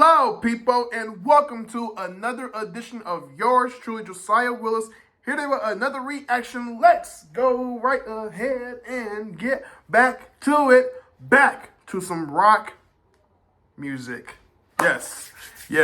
Hello, people, and welcome to another edition of yours truly, Josiah Willis, here to with another reaction. Let's go right ahead and get back to it. Back to some rock music. Yes. We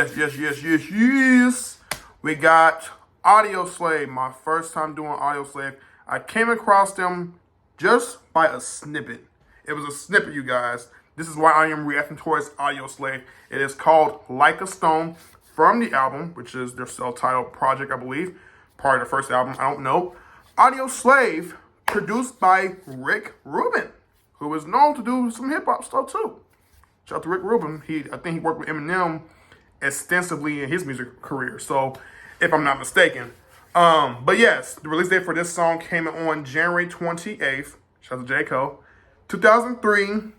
got Audioslave, my first time doing Audioslave. I came across them just by a snippet. It was a snippet, you guys. This is why I am reacting towards Audioslave. It is called Like a Stone from the album, which is their self-titled project, I believe. Part of the first album, I don't know. Audioslave, produced by Rick Rubin, who is known to do some hip-hop stuff too. Shout out to Rick Rubin. I think he worked with Eminem extensively in his music career, so if I'm not mistaken. But yes, the release date for this song came on January 28th. Shout out to J. Cole. 2003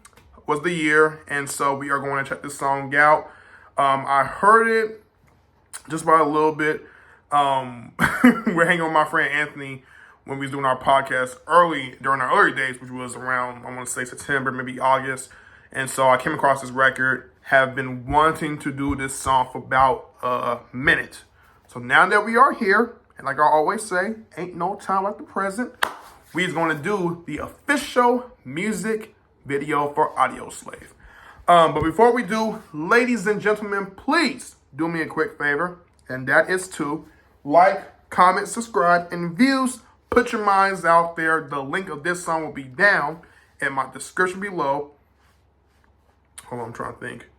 was the year, and so we are going to check this song out. I heard it just by a little bit. We're hanging with my friend Anthony when we was doing our podcast during our early days, which was around, I want to say September, maybe August. And so I came across this record, have been wanting to do this song for about a minute. So now that we are here, and like I always say, ain't no time like the present, we're going to do the official music video for Audioslave. But before we do, ladies and gentlemen, please do me a quick favor, and that is to like, comment, subscribe, and views. Put your minds out there. The link of this song will be down in my description below. Hold on, I'm trying to think.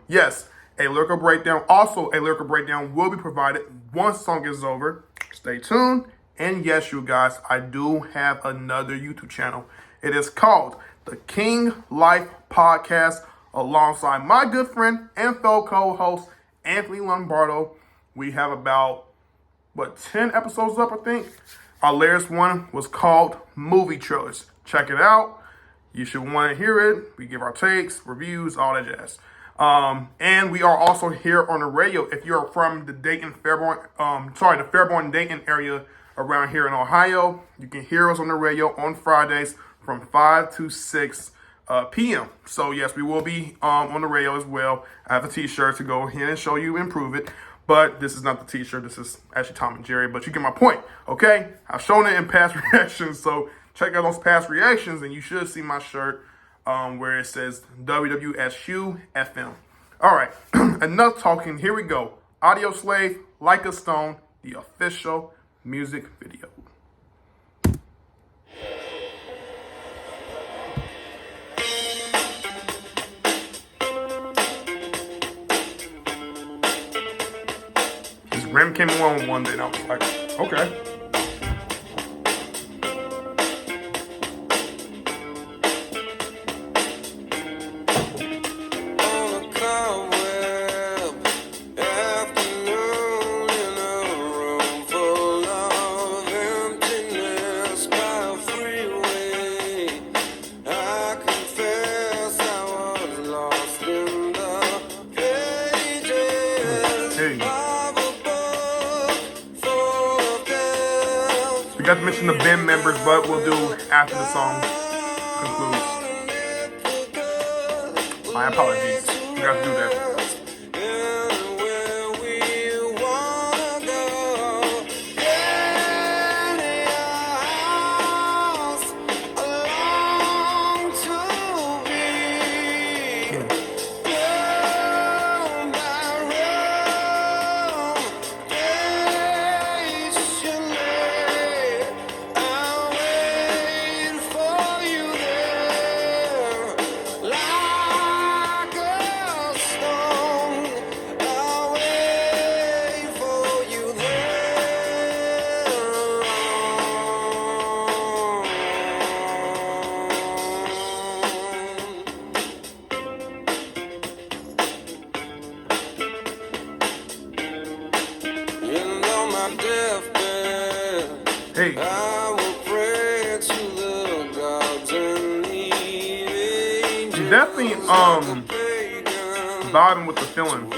Yes, a lyrical breakdown. Also, a lyrical breakdown will be provided once the song is over. Stay tuned. And yes, you guys, I do have another YouTube channel. It is called The King Life Podcast, alongside my good friend and fellow co-host, Anthony Lombardo. We have about, 10 episodes up, I think. Our latest one was called Movie Trailers. Check it out. You should want to hear it. We give our takes, reviews, all that jazz. And we are also here on the radio. If you're from the Fairborn, Dayton area around here in Ohio, you can hear us on the radio on Fridays from 5 to 6 p.m. So yes, we will be on the radio as well. I have a t-shirt to go ahead and show you and prove it. But this is not the t-shirt. This is actually Tom and Jerry. But you get my point, okay? I've shown it in past reactions, so check out those past reactions, and you should see my shirt where it says WWSU FM. All right, enough talking. Here we go. Audioslave, Like a Stone, the official music video. This Rim came along one day, and I was like, okay. We got to mention the band members, but we'll do after the song concludes. My apologies. We got to do that. Hey. I will pray to the gods and the angels. Definitely vibing with the feeling.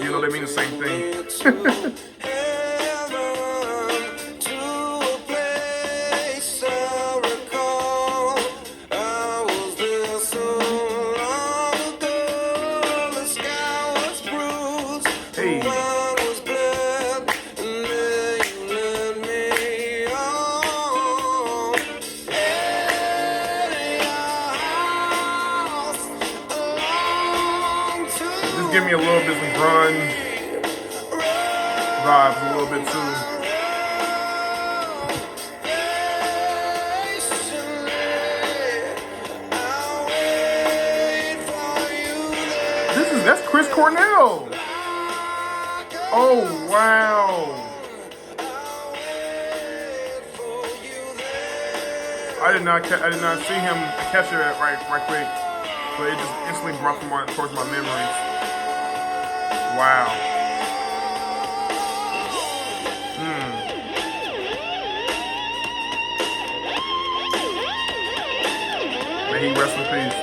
You know, they mean the same thing. Hey. Just give me a little bit of grunge vibes, a little bit too. That's Chris Cornell. Oh wow! I did not see him catch it right quick, but it just instantly brought towards my memories. Wow. May he rest in peace.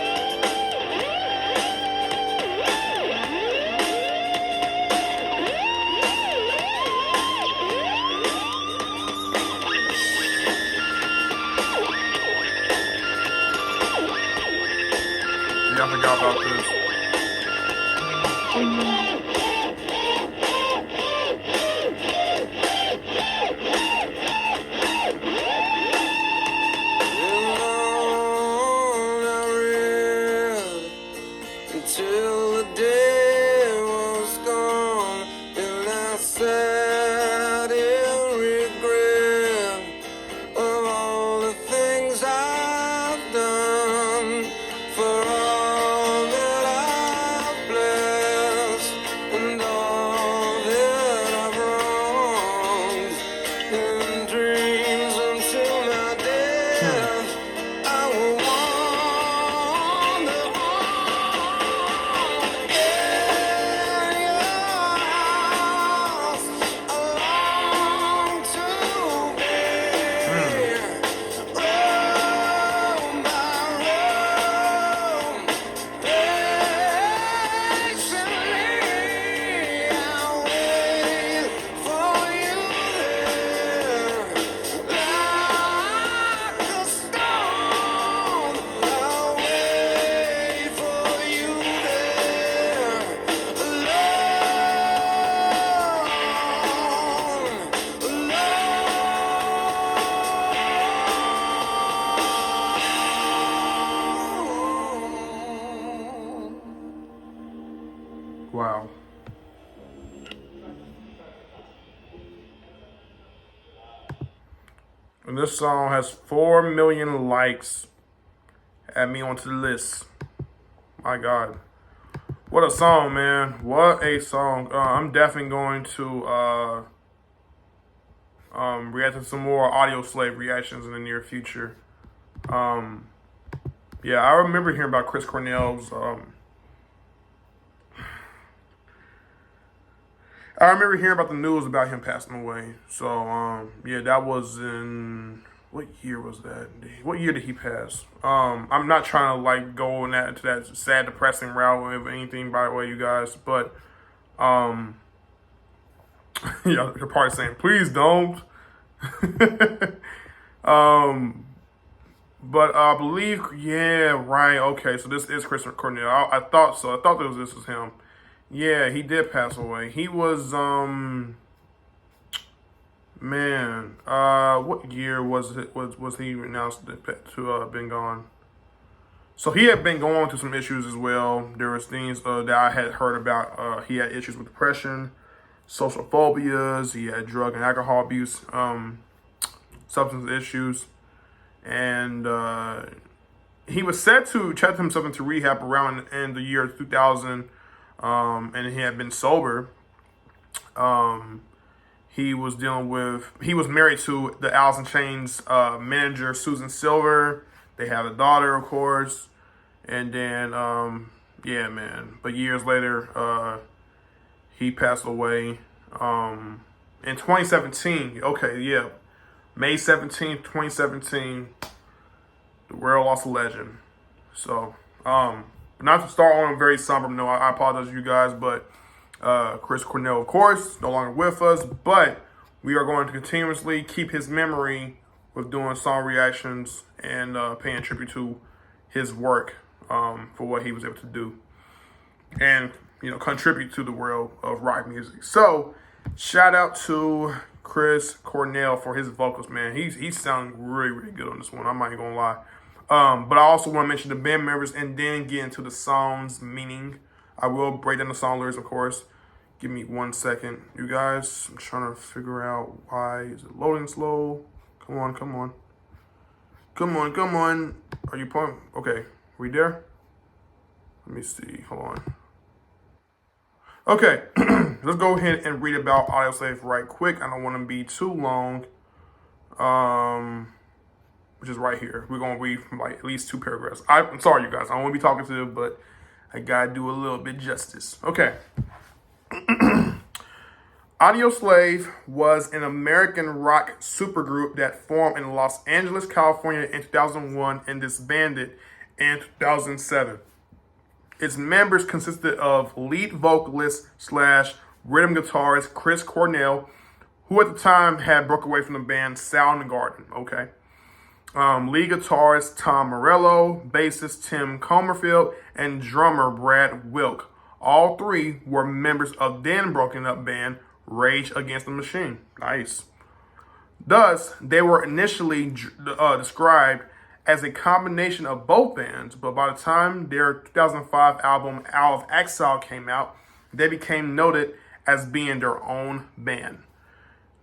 I forgot about this. Until the day was gone, and I sat in regret of all the things I've done for all that I've blessed and all that I've wronged in dreams until my death. I will wander on in your house along to be. Room by room, patiently I'll wait for you there. Like a stone, I'll wait for you there. Wow. And this song has 4 million likes. Add me onto the list. My God. What a song, man. What a song. I'm definitely going to react to some more Audioslave reactions in the near future. Yeah, I remember hearing about Chris Cornell's I remember hearing about the news about him passing away. So, yeah, that was in, what year was that? What year did he pass? I'm not trying to, like, go into that sad, depressing route or anything, by the way, you guys. But, yeah, you're probably saying, please don't. But I believe, yeah, right, okay, so this is Chris Cornell. I thought so. I thought this was him. Yeah, he did pass away. He was, man, what year was he announced to been gone? So he had been going through some issues as well. There was things that I had heard about. He had issues with depression, social phobias. He had drug and alcohol abuse, substance issues, and he was set to check himself into rehab around in the year 2000. And he had been sober. He was married to the Alice in Chains manager, Susan Silver. They had a daughter, of course. And then, yeah, man. But years later, he passed away in 2017. Okay, yeah. May 17th, 2017. The world lost a legend. So, not to start on a very somber note, I apologize to you guys, but Chris Cornell, of course, no longer with us, but we are going to continuously keep his memory with doing song reactions and paying tribute to his work for what he was able to do. And contribute to the world of rock music. So, shout out to Chris Cornell for his vocals, man. He's sounding really, really good on this one. I'm not even gonna lie. But I also want to mention the band members and then get into the song's meaning. I will break down the song lyrics, of course. Give me 1 second, you guys. I'm trying to figure out why is it loading slow. Come on, come on. Come on, come on. Are you playing? Okay, we there? Let me see. Hold on. Okay, let's go ahead and read about Audioslave right quick. I don't want to be too long. Which is right here. We're gonna read from like at least 2 paragraphs. I'm sorry, you guys. I don't want to be talking to them, but I gotta do a little bit justice. Okay. Audioslave was an American rock supergroup that formed in Los Angeles, California in 2001 and disbanded in 2007. Its members consisted of lead vocalist / rhythm guitarist Chris Cornell, who at the time had broke away from the band Soundgarden. Okay. Lead guitarist Tom Morello, bassist Tim Comerfield, and drummer Brad Wilk. All 3 were members of then broken up band Rage Against the Machine. Nice. Thus, they were initially described as a combination of both bands, but by the time their 2005 album Out of Exile came out, they became noted as being their own band.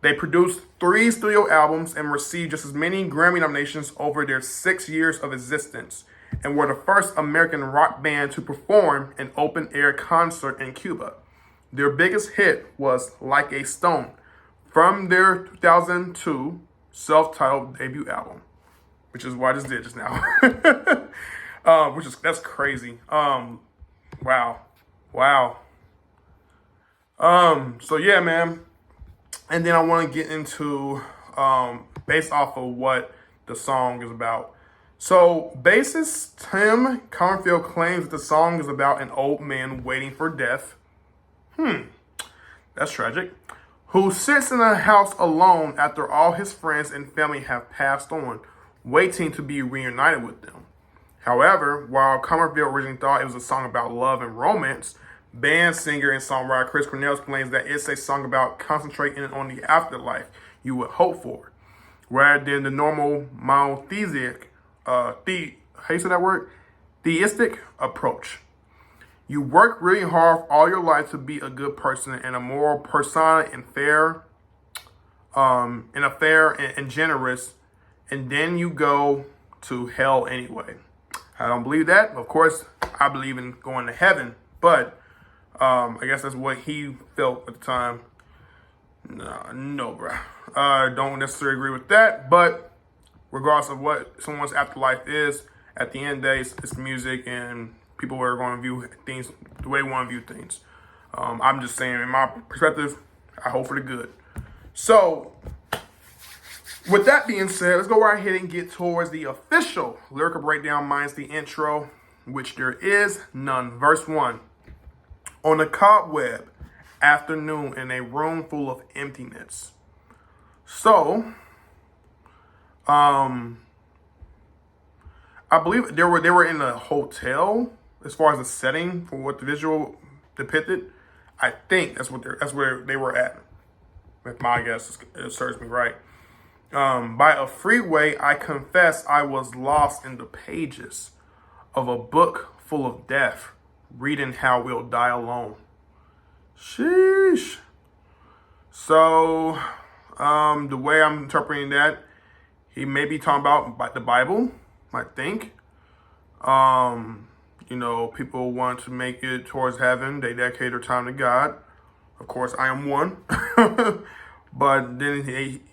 They produced 3 studio albums and received just as many Grammy nominations over their 6 years of existence, and were the first American rock band to perform an open-air concert in Cuba. Their biggest hit was Like a Stone from their 2002 self-titled debut album, which is what I just did just now. That's crazy. Wow. So yeah, man. And then I want to get into, based off of what the song is about. So, bassist Tim Comerfield claims that the song is about an old man waiting for death. That's tragic. Who sits in a house alone after all his friends and family have passed on, waiting to be reunited with them. However, while Comerfield originally thought it was a song about love and romance, band singer and songwriter Chris Cornell explains that it's a song about concentrating on the afterlife you would hope for, rather than the normal monotheistic, how you say that word? Theistic approach. You work really hard all your life to be a good person and a moral persona and fair, and generous, and then you go to hell anyway. I don't believe that. Of course, I believe in going to heaven, but I guess that's what he felt at the time. No, bro. I don't necessarily agree with that, but regardless of what someone's afterlife is, at the end of the day, it's music and people are going to view things the way they want to view things. I'm just saying, in my perspective, I hope for the good. So, with that being said, let's go right ahead and get towards the official lyrical breakdown minus the intro, which there is none. Verse 1. On a cobweb afternoon in a room full of emptiness. So, I believe they were in a hotel as far as the setting for what the visual depicted. I think that's where they were at. If my guess serves me right. By a freeway, I confess I was lost in the pages of a book full of death, reading how we'll die alone. Sheesh. So, the way I'm interpreting that, he may be talking about the Bible, I think. People want to make it towards heaven. They dedicate their time to God. Of course, I am one. But then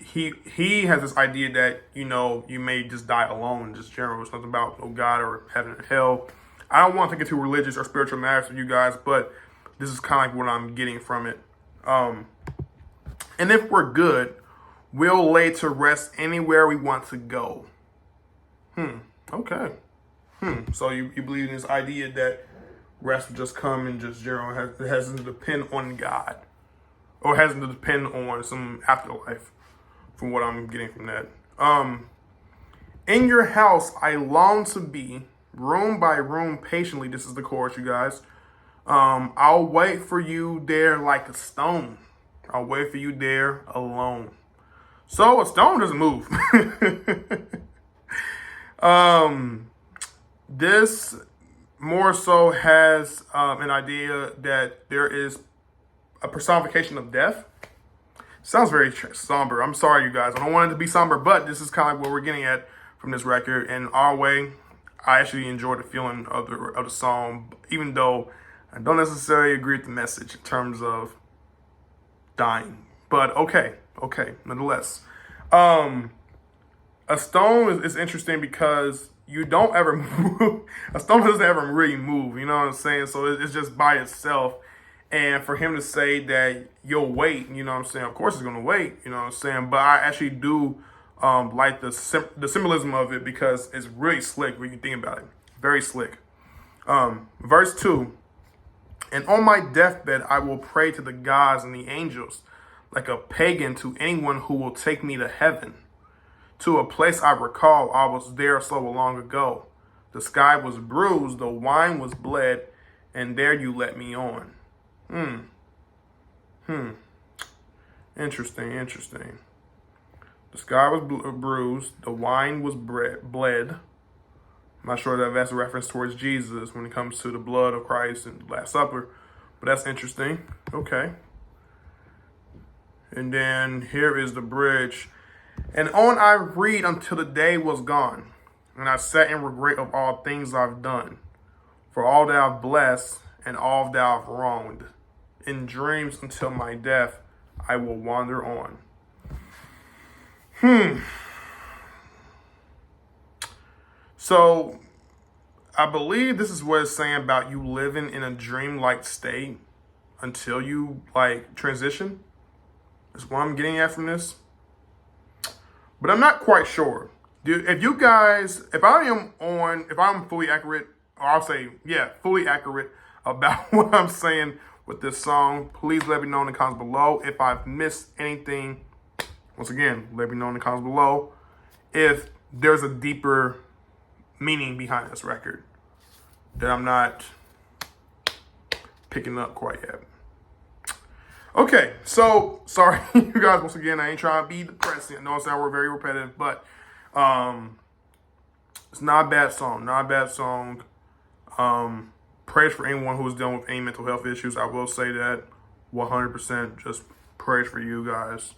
he has this idea that, you may just die alone, just general. It's nothing about God or heaven and hell. I don't want to get too religious or spiritual matters with you guys, but this is kind of like what I'm getting from it. And if we're good, we'll lay to rest anywhere we want to go. Okay. So you believe in this idea that rest will just come and just general, it hasn't to depend on God. Or hasn't to depend on some afterlife, from what I'm getting from that. In your house, I long to be, room by room, patiently, this is the chorus, you guys, I'll wait for you there like a stone. I'll wait for you there alone. So a stone doesn't move. This more so has an idea that there is a personification of death. Sounds very somber. I'm sorry, you guys. I don't want it to be somber, but this is kind of like what we're getting at from this record. And our way, I actually enjoy the feeling of the song, even though I don't necessarily agree with the message in terms of dying. But okay, nonetheless. A stone is interesting because you don't ever move. A stone doesn't ever really move, you know what I'm saying? So it's just by itself. And for him to say that you'll wait, you know what I'm saying? Of course it's going to wait, you know what I'm saying? But I actually do like the symbolism of it because it's really slick when you think about it. Very slick. Verse 2, and on my deathbed I will pray to the gods and the angels, like a pagan to anyone who will take me to heaven. To a place I recall I was there so long ago. The sky was bruised, the wine was bled, and there you let me on. Interesting. The sky was bruised, the wine was bled. I'm not sure that that's a reference towards Jesus when it comes to the blood of Christ and the Last Supper, but that's interesting. Okay. And then here is the bridge. And on I read until the day was gone, and I sat in regret of all things I've done, for all that I've blessed and all that I've wronged. In dreams until my death, I will wander on. So, I believe this is what it's saying about you living in a dreamlike state until you, transition. That's what I'm getting at from this. But I'm not quite sure. If I'm fully accurate, or I'll say, fully accurate about what I'm saying with this song, please let me know in the comments below. If I've missed anything, once again, let me know in the comments below if there's a deeper meaning behind this record that I'm not picking up quite yet. Okay, so sorry, you guys, once again, I ain't trying to be depressing. I know it sounds very repetitive, but it's not a bad song. Praise for anyone who is dealing with any mental health issues. I will say that 100%. Just praise for you guys.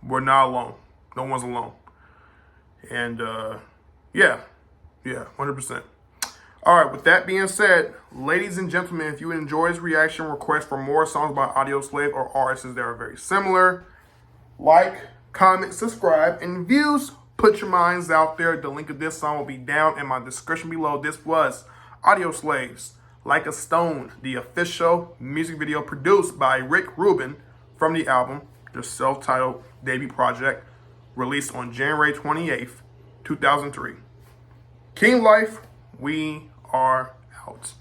We're not alone. No one's alone. And 100%. All right, with that being said, ladies and gentlemen, if you enjoy this reaction, request for more songs by Audioslave or artists that are very similar, like, comment, subscribe, and views. Put your minds out there. The link of this song will be down in my description below. This was Audioslave's Like a Stone, the official music video produced by Rick Rubin from the album, their self-titled debut project, released on January 28th, 2003. King Life, we are out.